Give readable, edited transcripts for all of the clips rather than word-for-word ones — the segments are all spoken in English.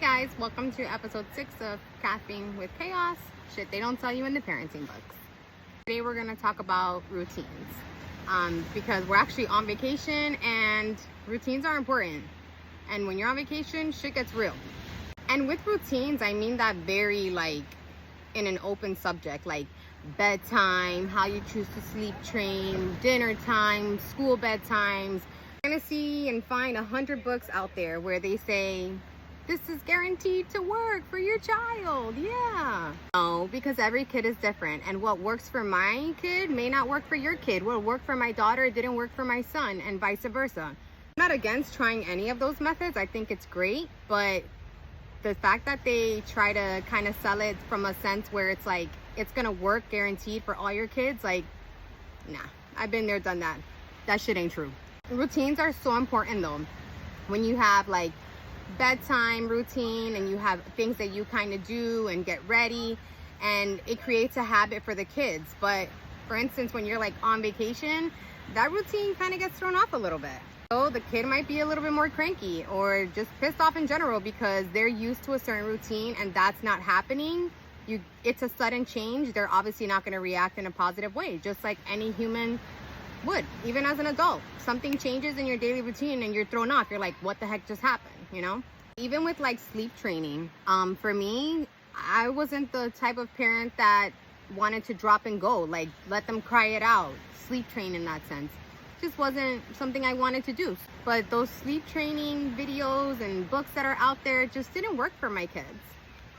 guys, welcome to episode 6 of Caffeine with Chaos. Shit they don't tell you in the parenting books. Today we're going to talk about routines because we're actually on vacation and routines are important. And when you're on vacation, shit gets real. And with routines, I mean that very in an open subject, like bedtime, how you choose to sleep train, dinner time, school bedtimes. You're going to see and find 100 books out there where they say, this is guaranteed to work for your child. Yeah. No, because every kid is different. And what works for my kid may not work for your kid. What worked for my daughter didn't work for my son, and vice versa. I'm not against trying any of those methods. I think it's great. But the fact that they try to kind of sell it from a sense where it's like, it's going to work guaranteed for all your kids, nah. I've been there, done that. That shit ain't true. Routines are so important though. When you have bedtime routine and you have things that you kind of do and get ready, and it creates a habit for the kids. But for instance, when you're on vacation, that routine kind of gets thrown off a little bit. So the kid might be a little bit more cranky or just pissed off in general because they're used to a certain routine and that's not happening. It's a sudden change. They're obviously not going to react in a positive way, just like any human would. Even as an adult, something changes in your daily routine and you're thrown off. You're like, what the heck just happened? Even with sleep training, for me, I wasn't the type of parent that wanted to drop and go, let them cry it out, sleep train in that sense. Just wasn't something I wanted to do. But those sleep training videos and books that are out there just didn't work for my kids.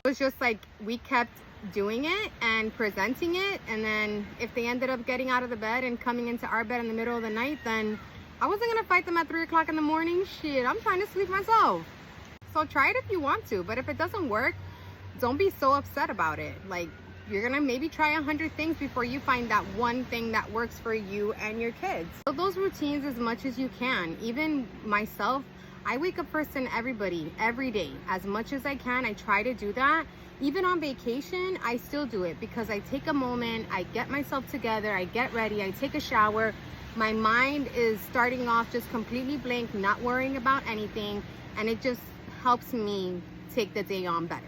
It was just we kept doing it and presenting it, and then if they ended up getting out of the bed and coming into our bed in the middle of the night, then I wasn't gonna fight them at 3 o'clock in the morning. Shit, I'm trying to sleep myself. So try it if you want to, but if it doesn't work, don't be so upset about it. You're gonna maybe try 100 things before you find that one thing that works for you and your kids. So those routines as much as you can. Even myself, I wake up first than everybody every day. As much as I can, I try to do that. Even on vacation, I still do it because I take a moment, I get myself together, I get ready, I take a shower. My mind is starting off just completely blank, not worrying about anything, and it just helps me take the day on better.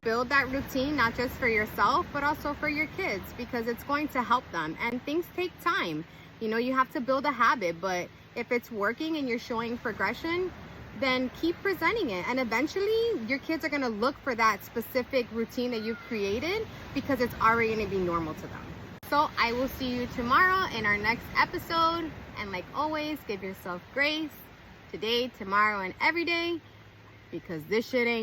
Build that routine, not just for yourself, but also for your kids, because it's going to help them. And things take time. You have to build a habit, but if it's working and you're showing progression, then keep presenting it. And eventually your kids are going to look for that specific routine that you've created because it's already going to be normal to them. So I will see you tomorrow in our next episode. And like always, give yourself grace today, tomorrow, and every day, because this shit ain't